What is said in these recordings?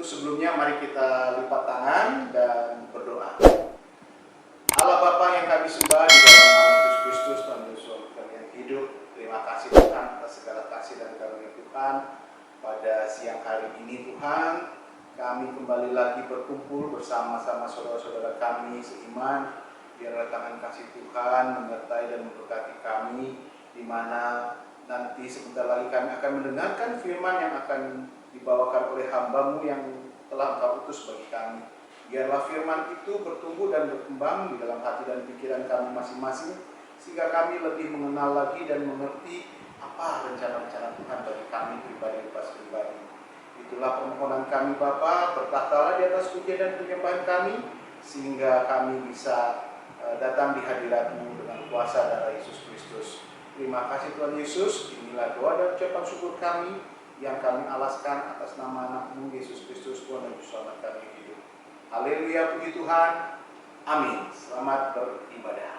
sebelumnya mari kita lipat tangan dan berdoa. Allah Bapa yang kami sembah di dalam nama Yesus Kristus, Tuhan Yesus kami yang hidup. Terima kasih Tuhan atas segala kasih dan karunia Tuhan. Pada siang hari ini Tuhan, kami kembali lagi berkumpul bersama-sama saudara-saudara kami seiman. Biarlah tangan kasih Tuhan menyertai dan memberkati kami, di mana nanti sebentar lagi kami akan mendengarkan firman yang akan dibawakan oleh hamba-Mu yang telah Engkau utus bagi kami. Biarlah firman itu bertumbuh dan berkembang di dalam hati dan pikiran kami masing-masing, sehingga kami lebih mengenal lagi dan mengerti apa rencana-rencana Tuhan bagi kami pribadi lepas pribadi. Itulah permohonan kami Bapa, bertahtalah di atas pujian dan penyembahan kami, sehingga kami bisa datang di hadirat-Mu dengan kuasa darah Yesus Kristus. Terima kasih Tuhan Yesus. Inilah doa dan ucapan syukur kami yang kami alaskan atas nama anak-Mu Yesus Kristus, Tuhan dan Juru Selamat kami hidup. Haleluya, puji Tuhan. Amin. Selamat beribadah.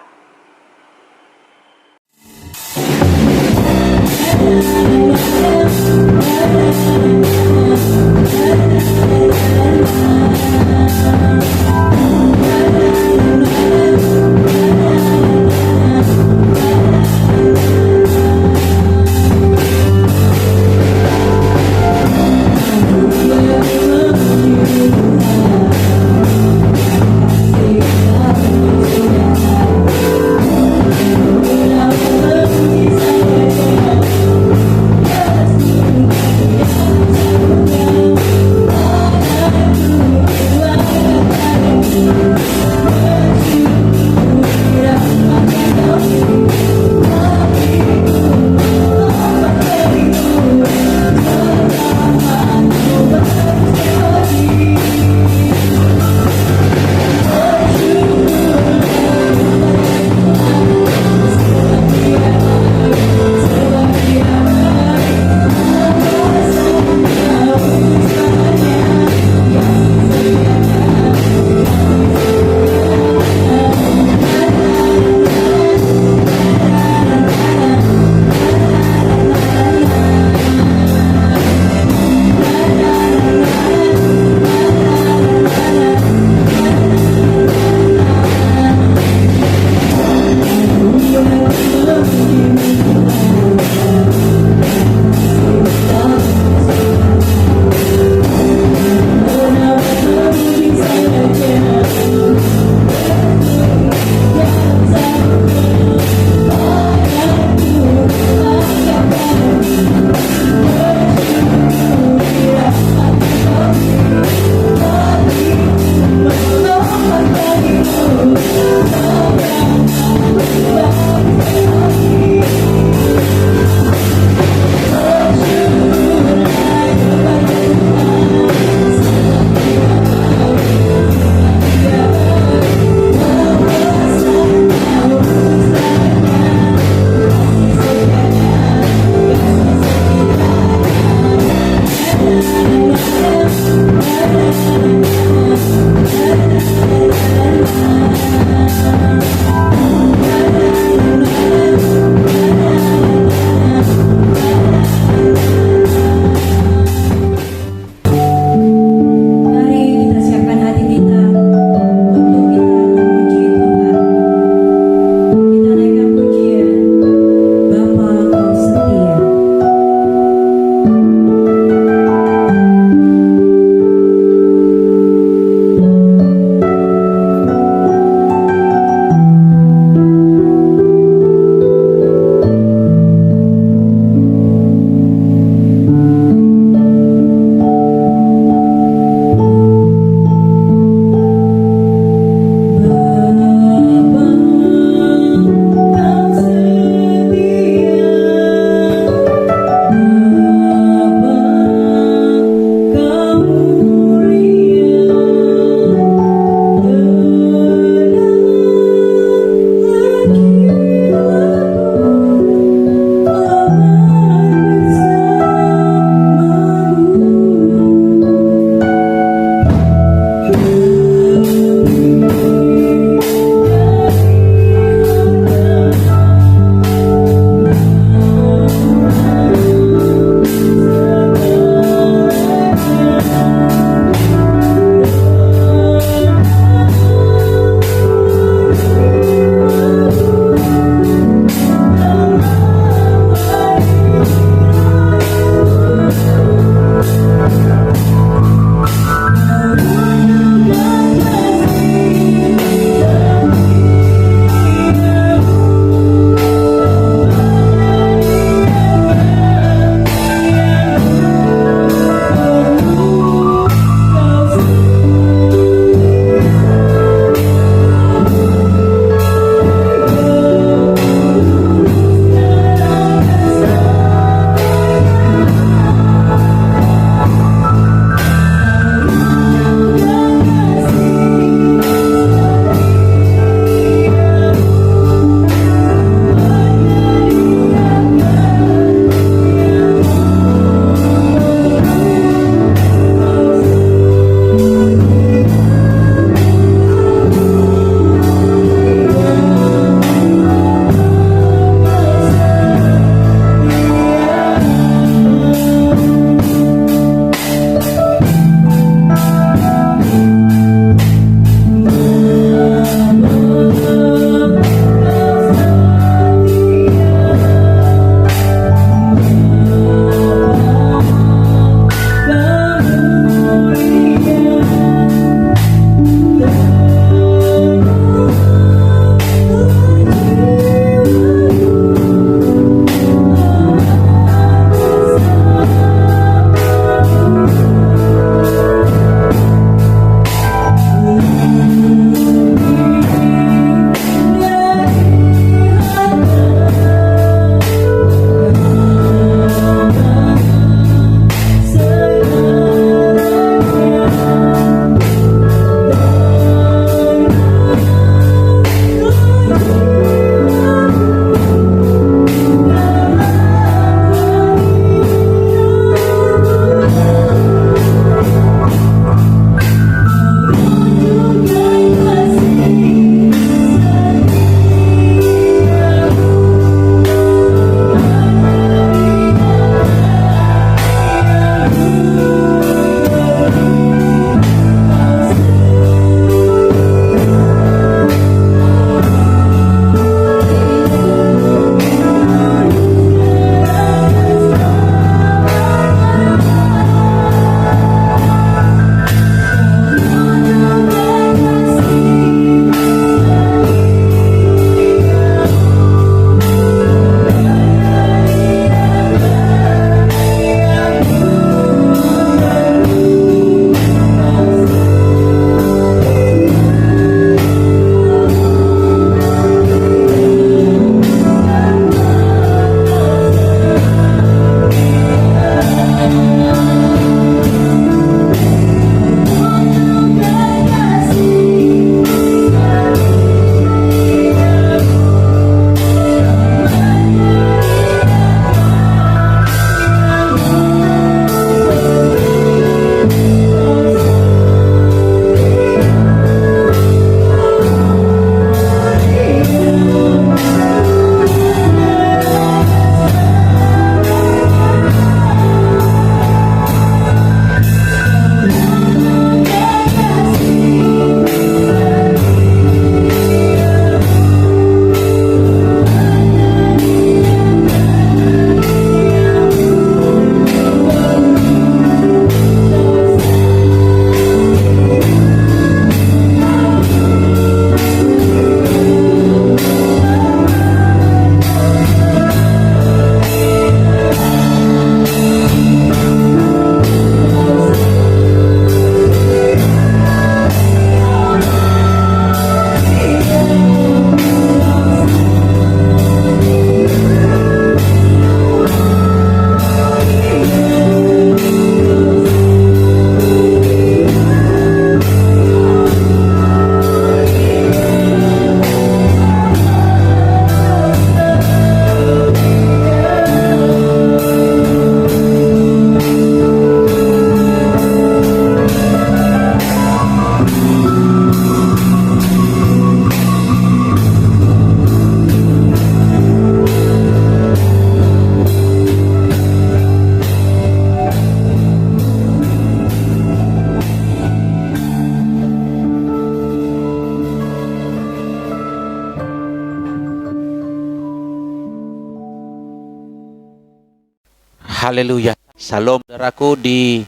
Haleluya. Salam saudaraku di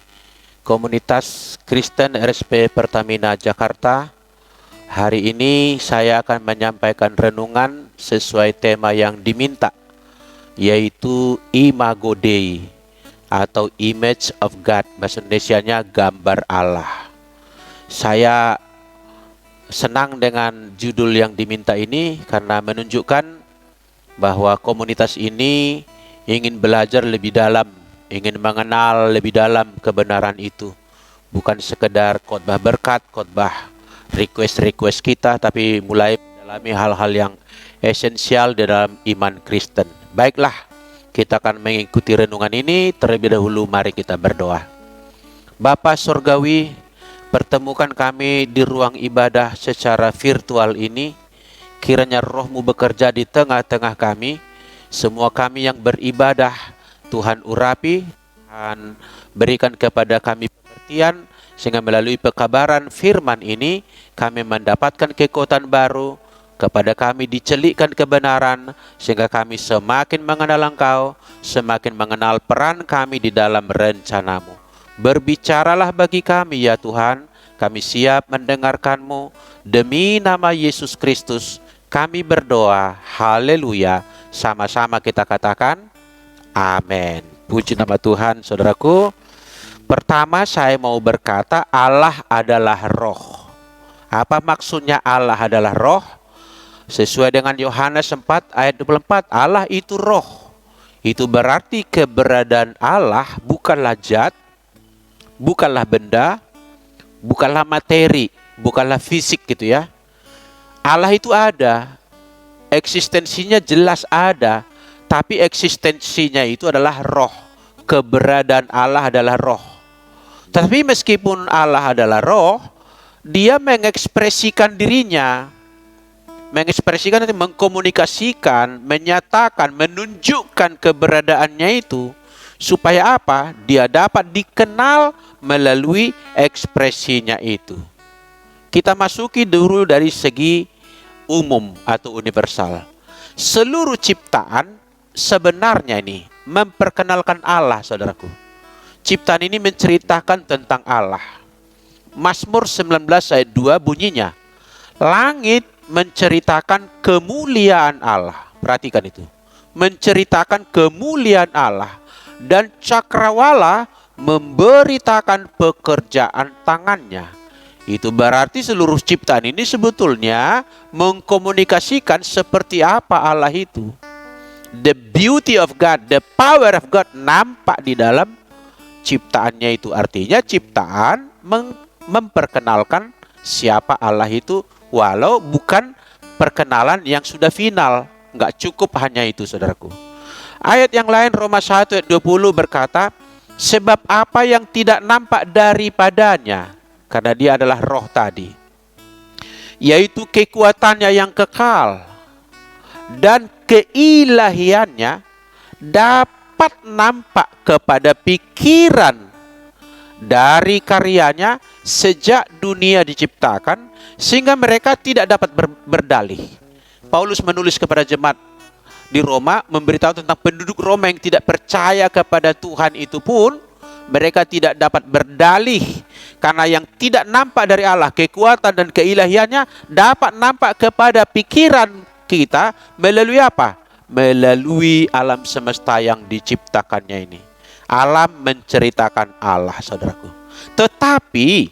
komunitas Kristen RSP Pertamina Jakarta. Hari ini saya akan menyampaikan renungan sesuai tema yang diminta, yaitu Imago Dei atau Image of God. Bahasa Indonesianya gambar Allah. Saya senang dengan judul yang diminta ini karena menunjukkan bahwa komunitas ini ingin belajar lebih dalam, ingin mengenal lebih dalam kebenaran itu. Bukan sekedar khotbah berkat, khotbah request kita, tapi mulai mendalami hal-hal yang esensial di dalam iman Kristen. Baiklah, kita akan mengikuti renungan ini. Terlebih dahulu mari kita berdoa. Bapa Surgawi, pertemukan kami di ruang ibadah secara virtual ini. Kiranya Roh-Mu bekerja di tengah-tengah kami. Semua kami yang beribadah, Tuhan urapi, Tuhan berikan kepada kami pengertian, sehingga melalui pekabaran firman ini, kami mendapatkan kekuatan baru, kepada kami dicelikkan kebenaran, sehingga kami semakin mengenal Engkau, semakin mengenal peran kami di dalam rencana-Mu. Berbicaralah bagi kami ya Tuhan, kami siap mendengarkan-Mu. Demi nama Yesus Kristus, kami berdoa. Haleluya. Sama-sama kita katakan amin. Puji nama Tuhan. Saudaraku, pertama saya mau berkata Allah adalah roh. Apa maksudnya Allah adalah roh? Sesuai dengan Yohanes 4 ayat 24, Allah itu roh. Itu berarti keberadaan Allah bukanlah zat, bukanlah benda, bukanlah materi, bukanlah fisik gitu ya. Allah itu ada, eksistensinya jelas ada, tapi eksistensinya itu adalah roh. Keberadaan Allah adalah roh. Tapi meskipun Allah adalah roh, dia mengekspresikan dirinya, mengekspresikan, mengkomunikasikan, menyatakan, menunjukkan keberadaannya itu. Supaya apa? Dia dapat dikenal melalui ekspresinya itu. Kita masuki dulu dari segi umum atau universal. Seluruh ciptaan sebenarnya ini memperkenalkan Allah, saudaraku. Ciptaan ini menceritakan tentang Allah. Mazmur 19 ayat 2 bunyinya, langit menceritakan kemuliaan Allah. Perhatikan itu. Menceritakan kemuliaan Allah. Dan cakrawala memberitakan pekerjaan tangannya. Itu berarti seluruh ciptaan ini sebetulnya mengkomunikasikan seperti apa Allah itu. The beauty of God, the power of God nampak di dalam ciptaannya itu. Artinya ciptaan memperkenalkan siapa Allah itu, walau bukan perkenalan yang sudah final. Nggak cukup hanya itu, saudaraku. Ayat yang lain Roma 1 ayat 20 berkata, sebab apa yang tidak nampak daripadanya, karena dia adalah roh tadi, yaitu kekuatannya yang kekal dan keilahiannya dapat nampak kepada pikiran dari karyanya sejak dunia diciptakan, sehingga mereka tidak dapat berdalih. Paulus menulis kepada jemaat di Roma, memberitahu tentang penduduk Roma yang tidak percaya kepada Tuhan itu pun mereka tidak dapat berdalih, karena yang tidak nampak dari Allah, kekuatan dan keilahiannya dapat nampak kepada pikiran kita melalui apa? Melalui alam semesta yang diciptakannya ini. Alam menceritakan Allah, saudaraku. Tetapi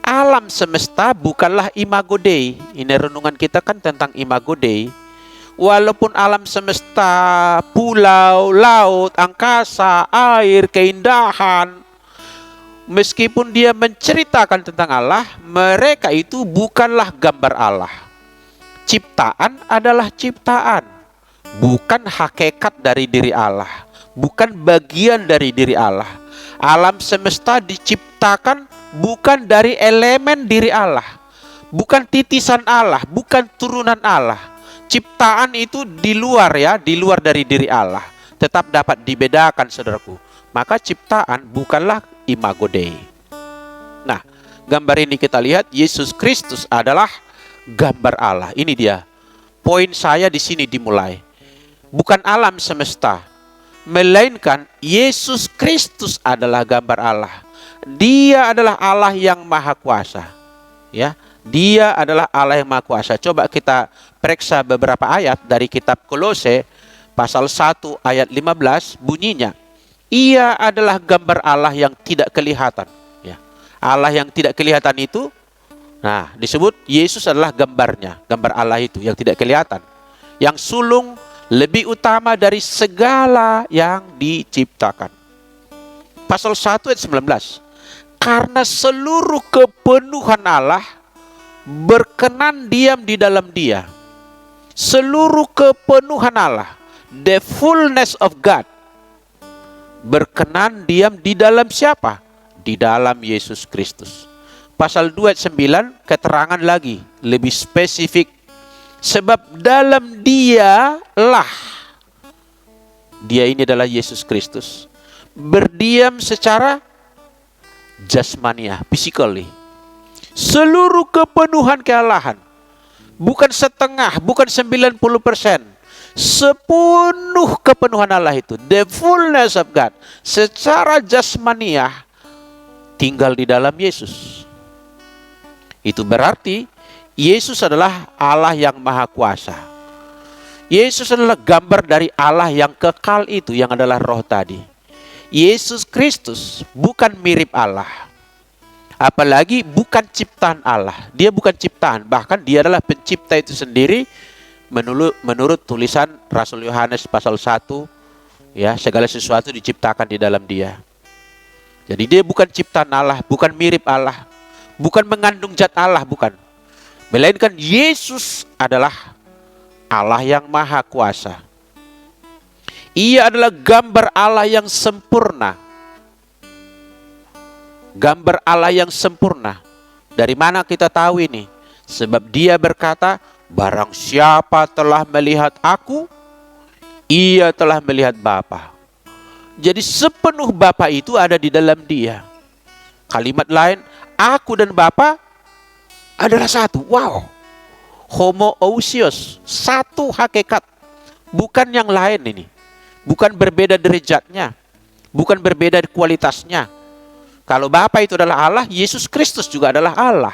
alam semesta bukanlah Imago Dei. Ini renungan kita kan tentang Imago Dei. Walaupun alam semesta, pulau, laut, angkasa, air, keindahan, meskipun dia menceritakan tentang Allah, mereka itu bukanlah gambar Allah. Ciptaan adalah ciptaan, bukan hakikat dari diri Allah, bukan bagian dari diri Allah. Alam semesta diciptakan bukan dari elemen diri Allah, bukan titisan Allah, bukan turunan Allah. Ciptaan itu di luar ya, di luar dari diri Allah, tetap dapat dibedakan, saudaraku. Maka ciptaan bukanlah Imago Dei. Nah, gambar ini kita lihat Yesus Kristus adalah gambar Allah. Ini dia. Poin saya di sini dimulai. Bukan alam semesta, melainkan Yesus Kristus adalah gambar Allah. Dia adalah Allah yang maha kuasa. Ya, Dia adalah Allah yang maha kuasa. Coba kita periksa beberapa ayat dari kitab Kolose pasal 1 ayat 15, bunyinya, Ia adalah gambar Allah yang tidak kelihatan. Ya. Allah yang tidak kelihatan itu, nah, disebut Yesus adalah gambarnya, gambar Allah itu yang tidak kelihatan, yang sulung lebih utama dari segala yang diciptakan. Pasal 1 ayat 19. Karena seluruh kepenuhan Allah berkenan diam di dalam Dia. Seluruh kepenuhan Allah, the fullness of God, berkenan diam di dalam siapa? Di dalam Yesus Kristus. Pasal 2 ayat 9, keterangan lagi, lebih spesifik. Sebab dalam Dia lah, Dia ini adalah Yesus Kristus, berdiam secara jasmania, physically, seluruh kepenuhan kealahan, bukan setengah, bukan 90%, sepenuh kepenuhan Allah itu, the fullness of God, secara jasmania tinggal di dalam Yesus. Itu berarti Yesus adalah Allah yang maha kuasa. Yesus adalah gambar dari Allah yang kekal itu, yang adalah roh tadi. Yesus Kristus bukan mirip Allah, apalagi bukan ciptaan Allah. Dia bukan ciptaan, bahkan Dia adalah pencipta itu sendiri menurut tulisan Rasul Yohanes pasal 1, ya, segala sesuatu diciptakan di dalam Dia. Jadi Dia bukan ciptaan Allah, bukan mirip Allah, bukan mengandung zat Allah, bukan. Melainkan Yesus adalah Allah yang maha kuasa. Ia adalah gambar Allah yang sempurna. Gambar Allah yang sempurna. Dari mana kita tahu ini? Sebab Dia berkata, barang siapa telah melihat aku, ia telah melihat Bapa. Jadi sepenuh Bapa itu ada di dalam Dia. Kalimat lain, aku dan Bapa adalah satu. Wow. Homoousios, satu hakikat. Bukan yang lain ini. Bukan berbeda derajatnya, bukan berbeda kualitasnya. Kalau Bapa itu adalah Allah, Yesus Kristus juga adalah Allah.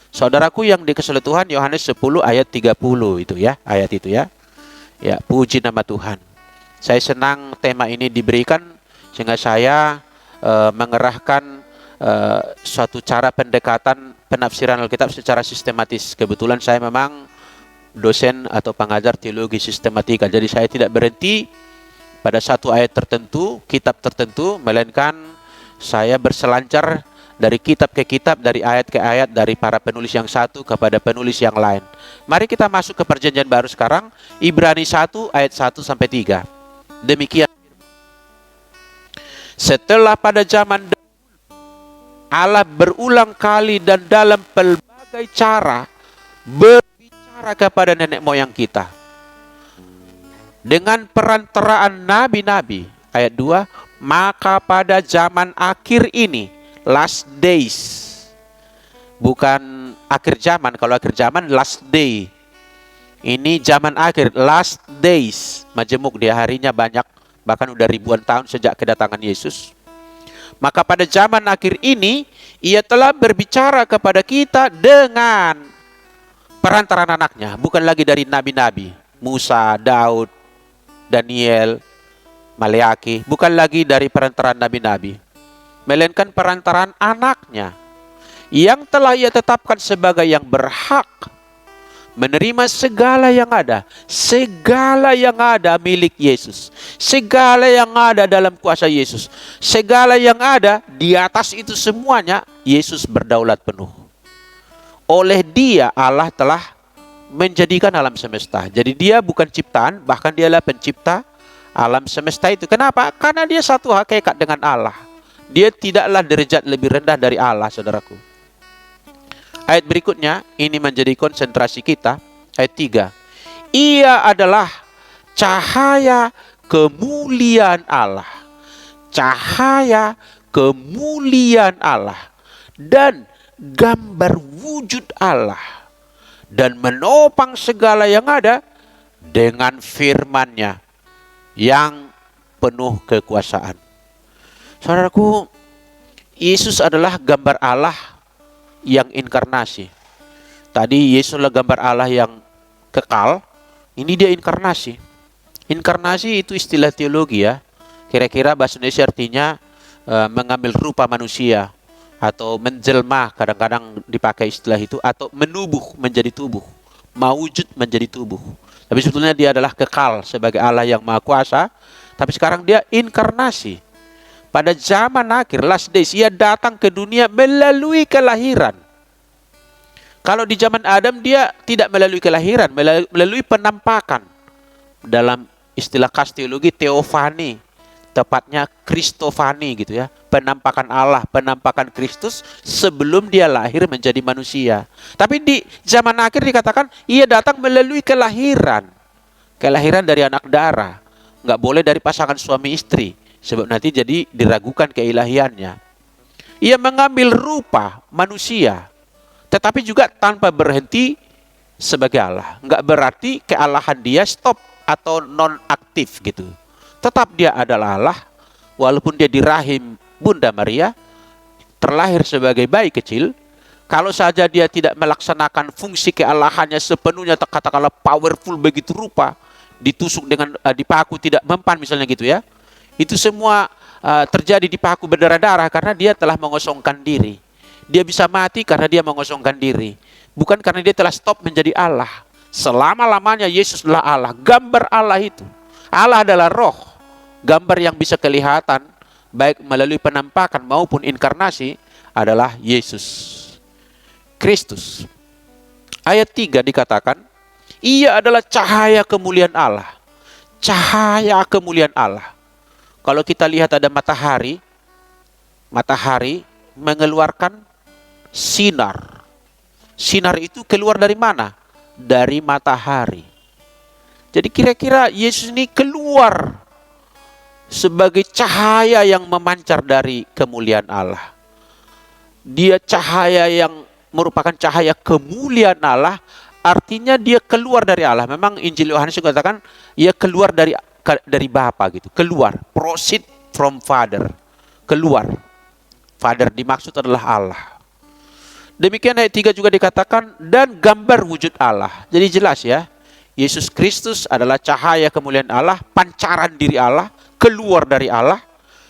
Saudaraku yang dikasihi Tuhan, Yohanes 10 ayat 30 itu ya, ayat itu ya. Ya, puji nama Tuhan. Saya senang tema ini diberikan sehingga saya mengerahkan suatu cara pendekatan penafsiran Alkitab secara sistematis. Kebetulan saya memang dosen atau pengajar teologi sistematika, jadi saya tidak berhenti pada satu ayat tertentu, kitab tertentu, melainkan saya berselancar dari kitab ke kitab, dari ayat ke ayat, dari para penulis yang satu kepada penulis yang lain. Mari kita masuk ke perjanjian baru sekarang, Ibrani 1 ayat 1 sampai 3. Demikian. Setelah pada zaman Allah berulang kali dan dalam pelbagai cara berbicara kepada nenek moyang kita dengan perantaraan nabi-nabi. Ayat 2, maka pada zaman akhir ini, last days, bukan akhir zaman. Kalau akhir zaman last day, ini zaman akhir, last days. Majemuk dia harinya banyak, bahkan udah ribuan tahun sejak kedatangan Yesus. Maka pada zaman akhir ini, Ia telah berbicara kepada kita dengan perantaraan anaknya, bukan lagi dari nabi-nabi, Musa, Daud, Daniel, Maleaki, bukan lagi dari perantaraan nabi-nabi, melainkan perantaraan anaknya, yang telah Ia tetapkan sebagai yang berhak menerima segala yang ada milik Yesus, segala yang ada dalam kuasa Yesus, segala yang ada di atas itu semuanya, Yesus berdaulat penuh. Oleh Dia Allah telah menjadikan alam semesta. Jadi Dia bukan ciptaan, bahkan Dia adalah pencipta alam semesta itu. Kenapa? Karena Dia satu hakikat dengan Allah. Dia tidaklah derajat lebih rendah dari Allah, saudaraku. Ayat berikutnya, ini menjadi konsentrasi kita. Ayat 3. Ia adalah cahaya kemuliaan Allah. Cahaya kemuliaan Allah. Dan gambar wujud Allah. Dan menopang segala yang ada dengan firman-Nya yang penuh kekuasaan. Saudaraku, Yesus adalah gambar Allah yang inkarnasi. Tadi Yesus adalah gambar Allah yang kekal, ini dia inkarnasi. Inkarnasi itu istilah teologi ya. Kira-kira bahasa Indonesia artinya mengambil rupa manusia atau menjelma, kadang-kadang dipakai istilah itu, atau menubuh menjadi tubuh, mawujud menjadi tubuh. Tapi sebetulnya dia adalah kekal sebagai Allah yang Maha Kuasa, tapi sekarang dia inkarnasi. Pada zaman akhir, last days, ia datang ke dunia melalui kelahiran. Kalau di zaman Adam dia tidak melalui kelahiran, melalui penampakan. Dalam istilah khas teologi teofani, tepatnya kristofani gitu ya. Penampakan Allah, penampakan Kristus sebelum dia lahir menjadi manusia. Tapi di zaman akhir dikatakan ia datang melalui kelahiran. Kelahiran dari anak darah. Nggak boleh dari pasangan suami istri, sebab nanti jadi diragukan keilahiannya. Ia mengambil rupa manusia, tetapi juga tanpa berhenti sebagai Allah. Nggak berarti kealahan dia stop atau non-aktif gitu. Tetap dia adalah Allah, walaupun dia di rahim Bunda Maria, terlahir sebagai bayi kecil. Kalau saja dia tidak melaksanakan fungsi kealahannya sepenuhnya, katakanlah powerful begitu rupa, ditusuk dengan dipaku tidak mempan misalnya gitu ya. Itu semua terjadi dipaku berdarah-darah karena dia telah mengosongkan diri. Dia bisa mati karena dia mengosongkan diri, bukan karena dia telah stop menjadi Allah. Selama-lamanya Yesus adalah Allah, gambar Allah itu. Allah adalah roh, gambar yang bisa kelihatan baik melalui penampakan maupun inkarnasi adalah Yesus Kristus. Ayat 3 dikatakan, ia adalah cahaya kemuliaan Allah. Cahaya kemuliaan Allah. Kalau kita lihat ada matahari, matahari mengeluarkan sinar. Sinar itu keluar dari mana? Dari matahari. Jadi kira-kira Yesus ini keluar sebagai cahaya yang memancar dari kemuliaan Allah. Dia cahaya yang merupakan cahaya kemuliaan Allah, artinya dia keluar dari Allah. Memang Injil Yohanes mengatakan ia keluar dari Bapa gitu, keluar, proceed from Father, keluar. Father dimaksud adalah Allah. Demikian ayat 3 juga dikatakan, dan gambar wujud Allah. Jadi jelas ya, Yesus Kristus adalah cahaya kemuliaan Allah, pancaran diri Allah, keluar dari Allah.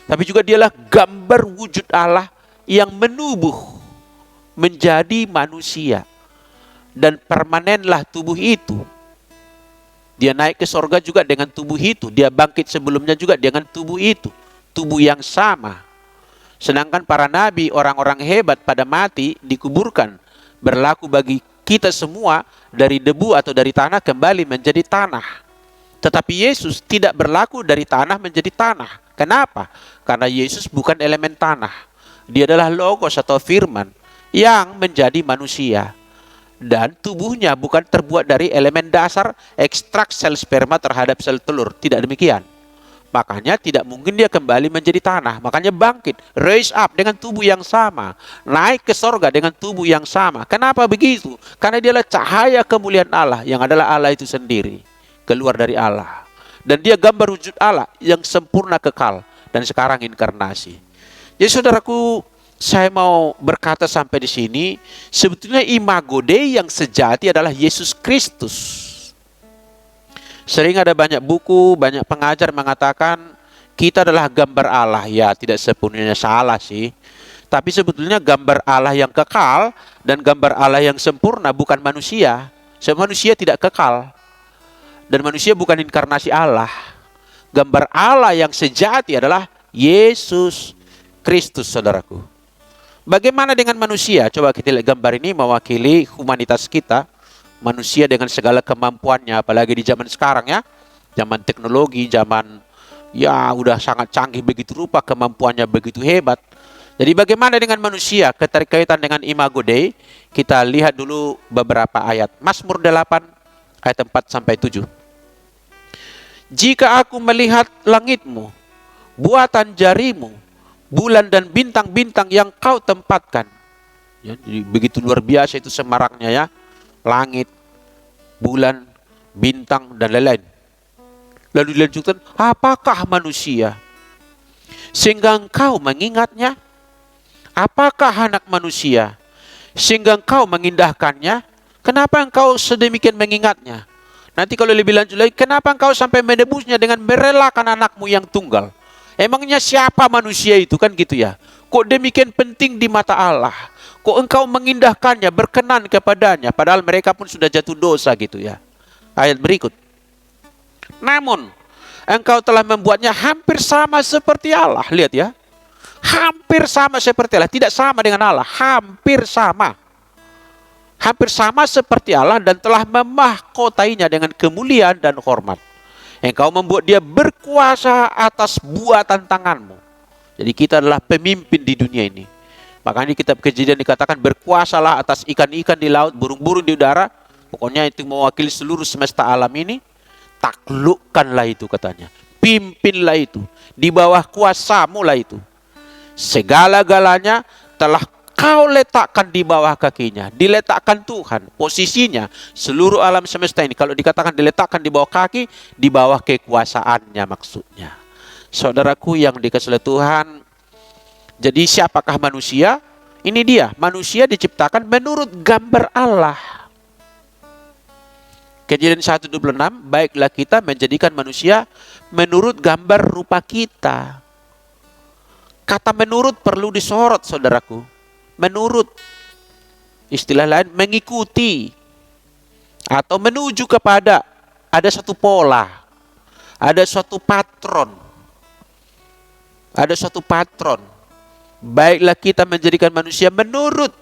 Tapi juga dialah gambar wujud Allah yang menubuh menjadi manusia. Dan permanenlah tubuh itu. Dia naik ke sorga juga dengan tubuh itu. Dia bangkit sebelumnya juga dengan tubuh itu. Tubuh yang sama. Sedangkan para nabi, orang-orang hebat pada mati, dikuburkan. Berlaku bagi kita semua dari debu atau dari tanah kembali menjadi tanah. Tetapi Yesus tidak berlaku dari tanah menjadi tanah. Kenapa? Karena Yesus bukan elemen tanah. Dia adalah logos atau firman yang menjadi manusia. Dan tubuhnya bukan terbuat dari elemen dasar ekstrak sel sperma terhadap sel telur. Tidak demikian. Makanya tidak mungkin dia kembali menjadi tanah. Makanya bangkit, raise up dengan tubuh yang sama. Naik ke sorga dengan tubuh yang sama. Kenapa begitu? Karena dia adalah cahaya kemuliaan Allah yang adalah Allah itu sendiri. Keluar dari Allah. Dan dia gambar wujud Allah yang sempurna kekal. Dan sekarang inkarnasi. Jadi saudaraku, saya mau berkata sampai di sini, sebetulnya imago Dei yang sejati adalah Yesus Kristus. Sering ada banyak buku, banyak pengajar mengatakan kita adalah gambar Allah. Ya, tidak sepenuhnya salah sih. Tapi sebetulnya gambar Allah yang kekal dan gambar Allah yang sempurna bukan manusia. Sebab manusia tidak kekal. Dan manusia bukan inkarnasi Allah. Gambar Allah yang sejati adalah Yesus Kristus, saudaraku. Bagaimana dengan manusia? Coba kita lihat gambar ini mewakili humanitas kita. Manusia dengan segala kemampuannya, apalagi di zaman sekarang ya. Zaman teknologi, zaman ya udah sangat canggih begitu rupa, kemampuannya begitu hebat. Jadi bagaimana dengan manusia? Keterkaitan dengan imago Dei. Kita lihat dulu beberapa ayat. Mazmur 8 ayat 4 sampai 7. Jika aku melihat langitmu, buatan jarimu, bulan dan bintang-bintang yang kau tempatkan. Ya, jadi begitu luar biasa itu semaraknya ya. Langit, bulan, bintang, dan lain-lain. Lalu dilanjutkan, apakah manusia sehingga engkau mengingatnya? Apakah anak manusia sehingga engkau mengindahkannya? Kenapa engkau sedemikian mengingatnya? Nanti kalau lebih lanjut lagi, kenapa engkau sampai menebusnya dengan merelakan anakmu yang tunggal? Emangnya siapa manusia itu, kan gitu ya? Kok demikian penting di mata Allah? Kok engkau mengindahkannya, berkenan kepadanya, padahal mereka pun sudah jatuh dosa gitu ya. Ayat berikut. Namun engkau telah membuatnya hampir sama seperti Allah. Lihat ya. Hampir sama seperti Allah, tidak sama dengan Allah, hampir sama. Hampir sama seperti Allah dan telah memahkotainya dengan kemuliaan dan hormat. Engkau membuat dia berkuasa atas buatan tanganmu. Jadi kita adalah pemimpin di dunia ini. Makanya di kitab Kejadian dikatakan berkuasalah atas ikan-ikan di laut, burung-burung di udara. Pokoknya itu mewakili seluruh semesta alam ini. Taklukkanlah itu katanya. Pimpinlah itu. Di bawah kuasamu lah itu. Segala-galanya telah kau letakkan di bawah kakinya. Diletakkan Tuhan. Posisinya seluruh alam semesta ini. Kalau dikatakan diletakkan di bawah kaki, di bawah kekuasaannya maksudnya. Saudaraku yang dikasihi Tuhan, jadi siapakah manusia? Ini dia, manusia diciptakan menurut gambar Allah. Kejadian 1:26, baiklah kita menjadikan manusia menurut gambar rupa kita. Kata menurut perlu disorot, saudaraku. Menurut, istilah lain mengikuti atau menuju kepada, ada satu pola, ada suatu patron. Ada suatu patron. Baiklah kita menjadikan manusia menurut,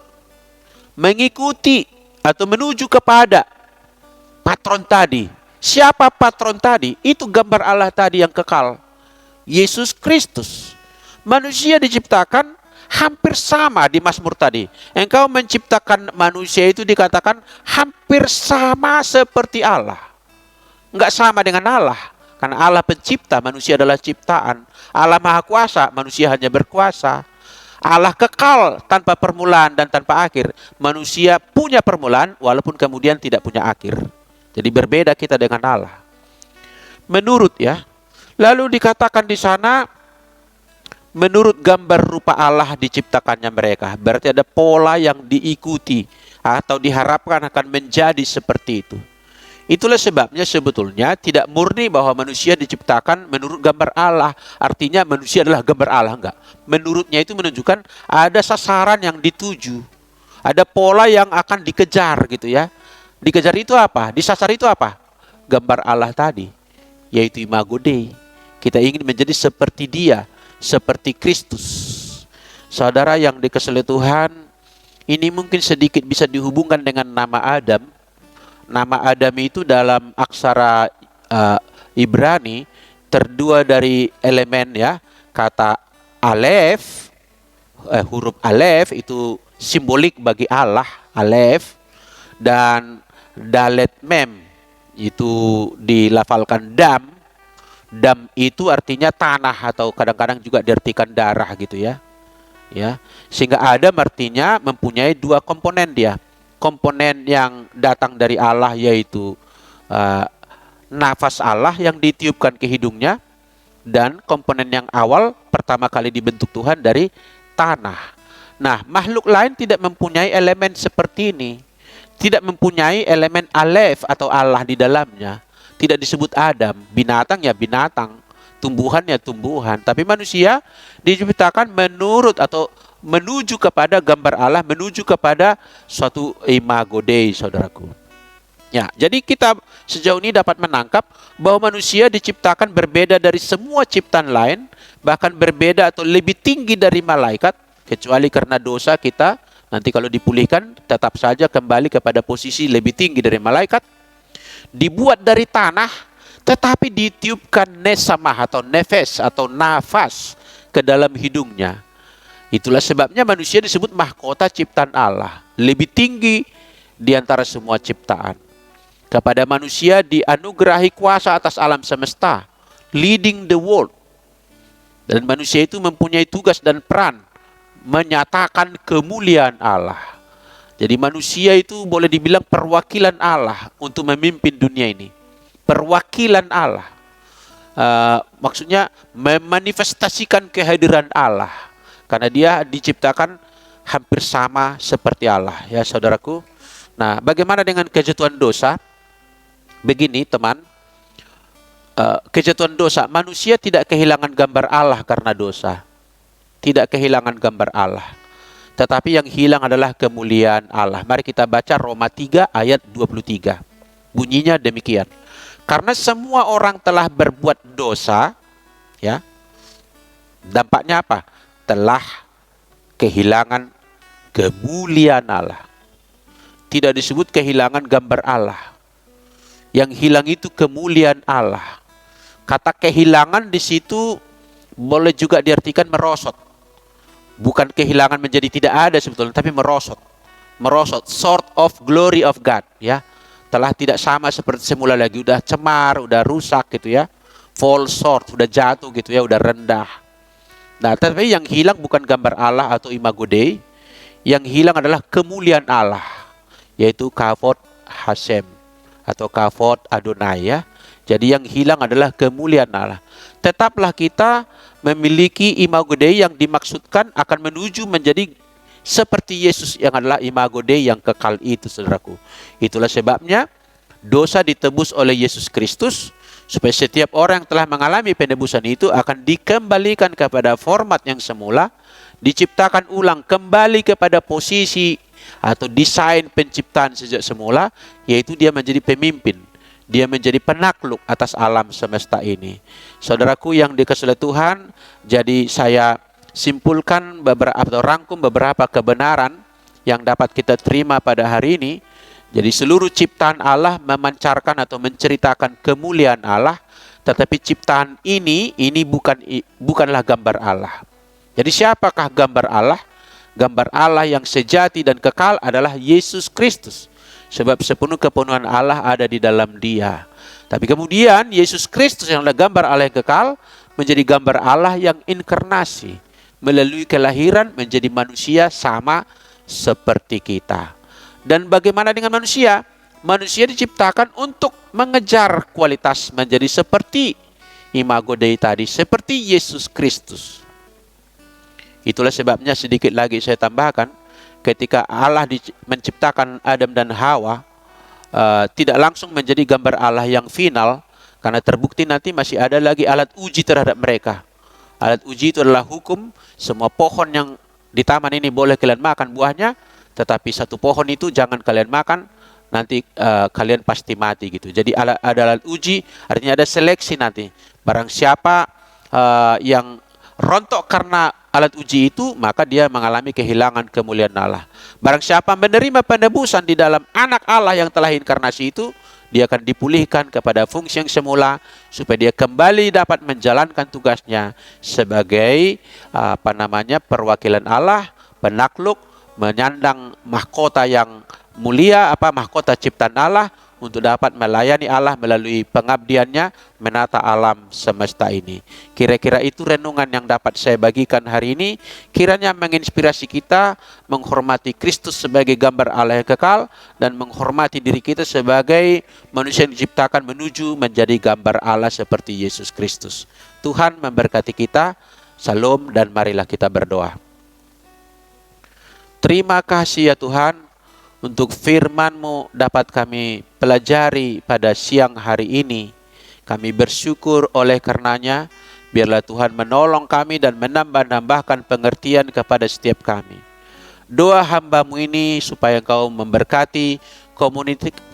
mengikuti atau menuju kepada patron tadi. Siapa patron tadi? Itu gambar Allah tadi yang kekal, Yesus Kristus. Manusia diciptakan hampir sama di Mazmur tadi. Engkau menciptakan manusia itu dikatakan hampir sama seperti Allah. Enggak sama dengan Allah. Karena Allah pencipta, manusia adalah ciptaan. Allah Maha Kuasa, manusia hanya berkuasa. Allah kekal tanpa permulaan dan tanpa akhir. Manusia punya permulaan walaupun kemudian tidak punya akhir. Jadi berbeda kita dengan Allah. Menurut ya. Lalu dikatakan di sana menurut gambar rupa Allah diciptakannya mereka. Berarti ada pola yang diikuti atau diharapkan akan menjadi seperti itu. Itulah sebabnya sebetulnya tidak murni bahwa manusia diciptakan menurut gambar Allah. Artinya manusia adalah gambar Allah, enggak. Menurutnya itu menunjukkan ada sasaran yang dituju. Ada pola yang akan dikejar gitu ya. Dikejar itu apa? Disasar itu apa? Gambar Allah tadi, yaitu Imago Dei. Kita ingin menjadi seperti Dia, seperti Kristus. Saudara yang dikasihi Tuhan, ini mungkin sedikit bisa dihubungkan dengan nama Adam. Nama Adam itu dalam aksara Ibrani terdua dari elemen ya. Kata Alef, huruf Alef itu simbolik bagi Allah, Alef. Dan Dalet Mem itu dilafalkan Dam. Dam itu artinya tanah atau kadang-kadang juga diartikan darah gitu ya. Ya, sehingga Adam artinya mempunyai dua komponen dia. Komponen yang datang dari Allah yaitu nafas Allah yang ditiupkan ke hidungnya, dan komponen yang awal pertama kali dibentuk Tuhan dari tanah. Nah, makhluk lain tidak mempunyai elemen seperti ini, tidak mempunyai elemen alef atau Allah di dalamnya. Tidak disebut Adam. Binatang ya binatang, tumbuhan ya tumbuhan. Tapi manusia diciptakan menurut atau menuju kepada gambar Allah, menuju kepada suatu Imago Dei, saudaraku. Ya, jadi kita sejauh ini dapat menangkap bahwa manusia diciptakan berbeda dari semua ciptaan lain, bahkan berbeda atau lebih tinggi dari malaikat, kecuali karena dosa kita nanti kalau dipulihkan tetap saja kembali kepada posisi lebih tinggi dari malaikat. Dibuat dari tanah, tetapi ditiupkan nesamah atau nefes atau nafas ke dalam hidungnya. Itulah sebabnya manusia disebut mahkota ciptaan Allah, lebih tinggi di antara semua ciptaan. Kepada manusia dianugerahi kuasa atas alam semesta, leading the world. Dan manusia itu mempunyai tugas dan peran menyatakan kemuliaan Allah. Jadi manusia itu boleh dibilang perwakilan Allah untuk memimpin dunia ini. Perwakilan Allah. maksudnya memanifestasikan kehadiran Allah, karena dia diciptakan hampir sama seperti Allah, ya saudaraku. Nah, bagaimana dengan kejatuhan dosa? Begini teman, kejatuhan dosa, manusia tidak kehilangan gambar Allah karena dosa, tidak kehilangan gambar Allah, tetapi yang hilang adalah kemuliaan Allah. Mari kita baca Roma 3 ayat 23. Bunyinya demikian. Karena semua orang telah berbuat dosa, ya. Dampaknya apa? Telah kehilangan kemuliaan Allah. Tidak disebut kehilangan gambar Allah. Yang hilang itu kemuliaan Allah. Kata kehilangan di situ boleh juga diartikan merosot. Bukan kehilangan menjadi tidak ada sebetulnya, tapi merosot. Merosot, sort of glory of God, ya. Telah tidak sama seperti semula lagi, udah cemar, udah rusak gitu ya. Fall short, udah jatuh gitu ya, udah rendah. Nah, tapi yang hilang bukan gambar Allah atau imago Dei. Yang hilang adalah kemuliaan Allah, yaitu kavod Hashem atau kavod Adonai, ya. Jadi yang hilang adalah kemuliaan Allah. Tetaplah kita memiliki imago Dei yang dimaksudkan akan menuju menjadi seperti Yesus yang adalah imago Dei yang kekal itu, saudaraku. Itulah sebabnya dosa ditebus oleh Yesus Kristus, supaya setiap orang yang telah mengalami penebusan itu akan dikembalikan kepada format yang semula, diciptakan ulang kembali kepada posisi atau desain penciptaan sejak semula, yaitu dia menjadi pemimpin, dia menjadi penakluk atas alam semesta ini. Saudaraku yang dikasihi Tuhan, jadi saya simpulkan beberapa atau rangkum beberapa kebenaran yang dapat kita terima pada hari ini. Jadi seluruh ciptaan Allah memancarkan atau menceritakan kemuliaan Allah, tetapi ciptaan ini bukanlah gambar Allah. Jadi siapakah gambar Allah? Gambar Allah yang sejati dan kekal adalah Yesus Kristus. Sebab sepenuh kepenuhan Allah ada di dalam Dia. Tapi kemudian Yesus Kristus yang adalah gambar Allah yang kekal menjadi gambar Allah yang inkarnasi, melalui kelahiran menjadi manusia sama seperti kita. Dan bagaimana dengan manusia? Manusia diciptakan untuk mengejar kualitas menjadi seperti imago Dei tadi, seperti Yesus Kristus. Itulah sebabnya sedikit lagi saya tambahkan, ketika Allah menciptakan Adam dan Hawa, tidak langsung menjadi gambar Allah yang final, karena terbukti nanti masih ada lagi alat uji terhadap mereka. Alat uji itu adalah hukum, semua pohon yang di taman ini boleh kalian makan buahnya, tetapi satu pohon itu jangan kalian makan, nanti kalian pasti mati gitu. Jadi ada alat uji, artinya ada seleksi nanti. Barang siapa yang rontok karena alat uji itu, maka dia mengalami kehilangan kemuliaan Allah. Barang siapa menerima penebusan di dalam anak Allah yang telah inkarnasi itu, dia akan dipulihkan kepada fungsi yang semula, supaya dia kembali dapat menjalankan tugasnya sebagai perwakilan Allah, penakluk, menyandang mahkota yang mulia, mahkota ciptaan Allah, untuk dapat melayani Allah melalui pengabdiannya menata alam semesta ini. Kira-kira itu renungan yang dapat saya bagikan hari ini. Kiranya menginspirasi kita menghormati Kristus sebagai gambar Allah yang kekal, dan menghormati diri kita sebagai manusia yang diciptakan menuju menjadi gambar Allah seperti Yesus Kristus. Tuhan memberkati kita. Shalom, dan marilah kita berdoa. Terima kasih ya Tuhan, untuk firman-Mu dapat kami pelajari pada siang hari ini. Kami bersyukur oleh karenanya. Biarlah Tuhan menolong kami dan menambah-nambahkan pengertian kepada setiap kami. Doa hamba-Mu ini supaya Engkau memberkati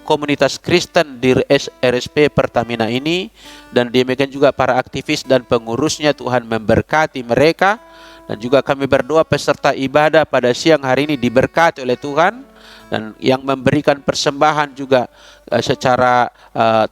komunitas Kristen di RSP Pertamina ini, dan demikian juga para aktivis dan pengurusnya. Tuhan memberkati mereka, dan juga kami berdoa peserta ibadah pada siang hari ini diberkati oleh Tuhan, dan yang memberikan persembahan juga secara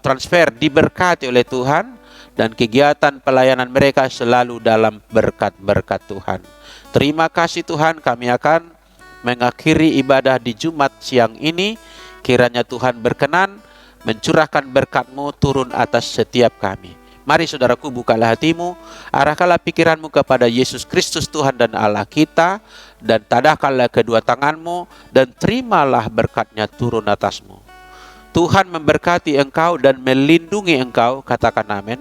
transfer diberkati oleh Tuhan, dan kegiatan pelayanan mereka selalu dalam berkat-berkat Tuhan. Terima kasih Tuhan, kami akan mengakhiri ibadah di Jumat siang ini. Kiranya Tuhan berkenan mencurahkan berkat-Mu turun atas setiap kami. Mari saudaraku, bukalah hatimu, arahkanlah pikiranmu kepada Yesus Kristus Tuhan dan Allah kita, dan tadahkanlah kedua tanganmu, dan terimalah berkat-Nya turun atasmu. Tuhan memberkati engkau dan melindungi engkau, katakan amin.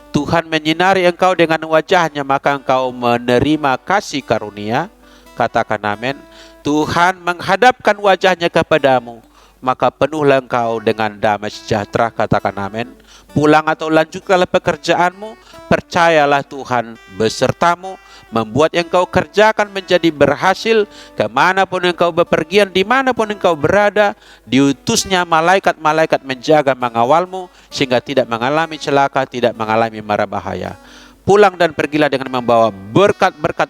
Tuhan menyinari engkau dengan wajahnya, maka engkau menerima kasih karunia. Katakan amin. Tuhan menghadapkan wajahnya kepadamu, maka penuhlah engkau dengan damai sejahtera. Katakan amin. Pulang atau lanjutkanlah pekerjaanmu, percayalah Tuhan besertamu, membuat yang kau kerjakan menjadi berhasil. Kemanapun engkau bepergian, dimanapun engkau berada, diutusnya malaikat-malaikat menjaga mengawalmu, sehingga tidak mengalami celaka, tidak mengalami mara bahaya. Pulang dan pergilah dengan membawa berkat-berkat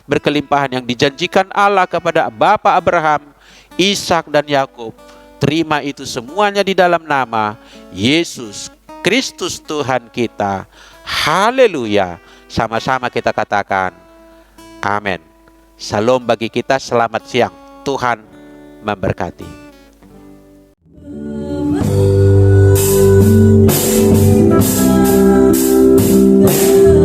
berkelimpahan yang dijanjikan Allah kepada Bapa Abraham, Ishak dan Yakub. Terima itu semuanya di dalam nama Yesus Kristus Tuhan kita. Haleluya. Sama-sama kita katakan amin. Salam bagi kita, selamat siang. Tuhan memberkati. Oh